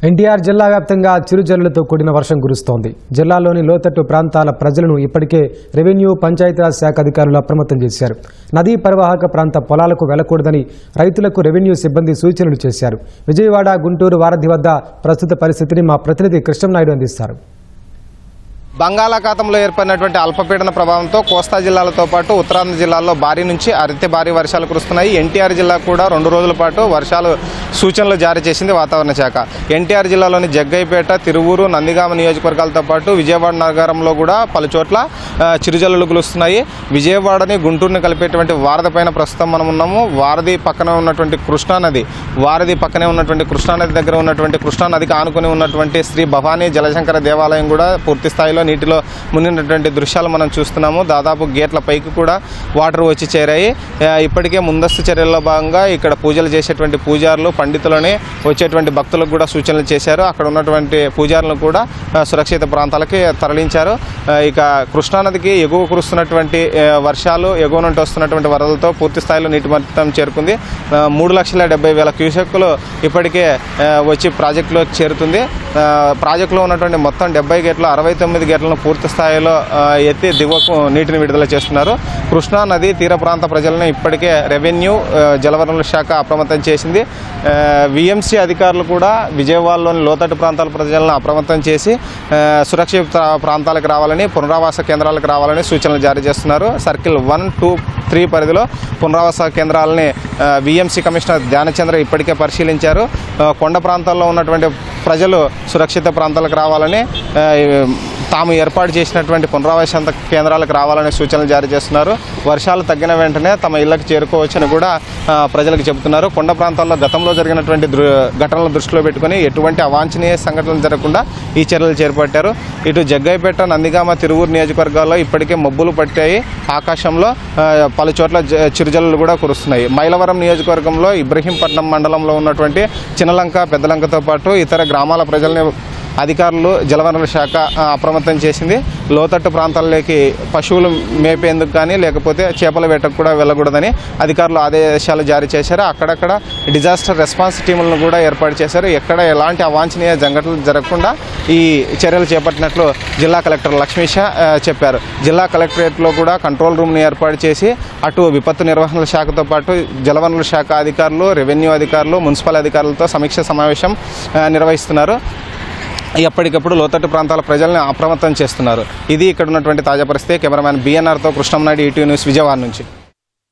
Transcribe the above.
ఎన్టీఆర్ జిల్లా వ్యాప్తంగా చిరుజల్లులతో కూడిన వర్షం కురుస్తోంది. జిల్లాలోని లోతట్టు ప్రాంతాల ప్రజలను ఇప్పటికే రెవెన్యూ పంచాయతీరాజ్ శాఖ అధికారులు అప్రమత్తం చేశారు. నదీ పరివాహక ప్రాంత పొలాలకు వెళ్లకూడదని రైతులకు రెవెన్యూ సిబ్బంది సూచనలు చేశారు. విజయవాడ, గుంటూరు వారధి వద్ద ప్రస్తుత పరిస్థితిని మా ప్రతినిధి కృష్ణంనాయుడు అందిస్తారు. బంగాళాఖాతంలో ఏర్పడినటువంటి అల్పపీడన ప్రభావంతో కోస్తా జిల్లాలతో పాటు ఉత్తరాంధ్ర జిల్లాల్లో భారీ నుంచి అతి భారీ వర్షాలు కురుస్తున్నాయి. ఎన్టీఆర్ జిల్లా కూడా 2 రోజుల పాటు వర్షాలు సూచనలు జారీ చేసింది వాతావరణ శాఖ. ఎన్టీఆర్ జిల్లాలోని జగ్గైపేట, తిరువూరు, నందిగామ నియోజకవర్గాలతో పాటు విజయవాడ నగరంలో కూడా పలు చోట్ల చిరుజల్లులు కురుస్తున్నాయి. విజయవాడని గుంటూరుని కలిపేటువంటి వారధి పైన ప్రస్తుతం మనం ఉన్నాము. వారధి పక్కన ఉన్నటువంటి కృష్ణానది, వారధి పక్కనే ఉన్నటువంటి కృష్ణానది దగ్గర ఉన్నటువంటి కృష్ణానదికి ఆనుకుని ఉన్నటువంటి శ్రీ భవానీ జలశంకర దేవాలయం కూడా పూర్తి స్థాయిలో నీటిలో మునిగినటువంటి దృశ్యాలు మనం చూస్తున్నాము. దాదాపు గేట్ల పైకి కూడా వాటర్ వచ్చి చేరాయి. ఇప్పటికే ముందస్తు చర్యల్లో భాగంగా ఇక్కడ పూజలు చేసేటువంటి పూజారులు, పండితులని వచ్చేటువంటి భక్తులకు కూడా సూచనలు చేశారు. అక్కడ ఉన్నటువంటి పూజారులను కూడా సురక్షిత ప్రాంతాలకి తరలించారు. ఇక కృష్ణానదికి ఎగువ కురుస్తున్నటువంటి వర్షాలు, ఎగువ నుండి వస్తున్నటువంటి వరదలతో పూర్తి స్థాయిలో నీటి మట్టం చేరుకుంది. 3,70,000 క్యూసెక్కులు ఇప్పటికే వచ్చి ప్రాజెక్టులో చేరుతుంది. ప్రాజెక్టులో ఉన్నటువంటి మొత్తం 70 గేట్లు 69 గేట్లను పూర్తి స్థాయిలో ఎత్తి దిగువకు నీటిని విడుదల చేస్తున్నారు. కృష్ణా నది తీర ప్రాంత ప్రజలను ఇప్పటికే రెవెన్యూ, జలవనరుల శాఖ అప్రమత్తం చేసింది. విఎంసీ అధికారులు కూడా విజయవాడలోని లోతట్టు ప్రాంతాల ప్రజలను అప్రమత్తం చేసి సురక్షిత ప్రాంతాలకు రావాలని, పునరావాస కేంద్రాలకు రావాలని సూచనలు జారీ చేస్తున్నారు. సర్కిల్ 1, 2, 3 పరిధిలో పునరావాస కేంద్రాలని విఎంసీ కమిషనర్ ధ్యానచంద్ర ఇప్పటికే పరిశీలించారు. కొండ ప్రాంతాల్లో ఉన్నటువంటి ప్రజలు సురక్షిత ప్రాంతాలకు రావాలని, తాము ఏర్పాటు చేసినటువంటి పునరావాస కేంద్రాలకు రావాలని సూచనలు జారీ చేస్తున్నారు. వర్షాలు తగ్గిన వెంటనే తమ ఇళ్లకు చేరుకోవచ్చని కూడా ప్రజలకు చెబుతున్నారు. కొండ ప్రాంతాల్లో గతంలో జరిగినటువంటి ఘటనలను దృష్టిలో పెట్టుకుని ఎటువంటి అవాంఛనీయ సంఘటనలు జరగకుండా ఈ చర్యలు చేపట్టారు. ఇటు జగ్గైపేట, నందిగామ, తిరువూరు నియోజకవర్గాల్లో ఇప్పటికే మబ్బులు పట్టాయి. ఆకాశంలో పలు చోట్ల చిరుజల్లులు కూడా కురుస్తున్నాయి. మైలవరం నియోజకవర్గంలో ఇబ్రహీంపట్నం మండలంలో ఉన్నటువంటి చిన్నలంక, పెద్దలంకతో పాటు ఇతర గ్రామాల ప్రజల్ని అధికారులు, జలవనరుల శాఖ అప్రమత్తం చేసింది. లోతట్టు ప్రాంతాల్లోకి పశువులు మేపేందుకు కానీ లేకపోతే చేపల వేటకు కూడా వెళ్ళకూడదని అధికారులు ఆదేశాలు జారీ చేశారు. అక్కడక్కడ డిజాస్టర్ రెస్పాన్స్ టీములను కూడా ఏర్పాటు చేశారు. ఎక్కడ ఎలాంటి అవాంఛనీయ సంఘటనలు జరగకుండా ఈ చర్యలు చేపట్టినట్లు జిల్లా కలెక్టర్ లక్ష్మీష చెప్పారు. జిల్లా కలెక్టరేట్లో కూడా కంట్రోల్ రూమ్ని ఏర్పాటు చేసి అటు విపత్తు నిర్వహణ శాఖతో పాటు జలవనరుల శాఖ అధికారులు, రెవెన్యూ అధికారులు, మున్సిపల్ అధికారులతో సమీక్ష సమావేశం నిర్వహిస్తున్నారు. ఎప్పటికప్పుడు లోతట్టు ప్రాంతాల ప్రజల్ని అప్రమత్తం చేస్తున్నారు. ఇది ఇక్కడ ఉన్నటువంటి తాజా పరిస్థితి. కెమెరామ్యాన్ బిఎన్ఆర్తో కృష్ణంనాయుడు, ఈటీవీ న్యూస్, విజయవాడ నుంచి.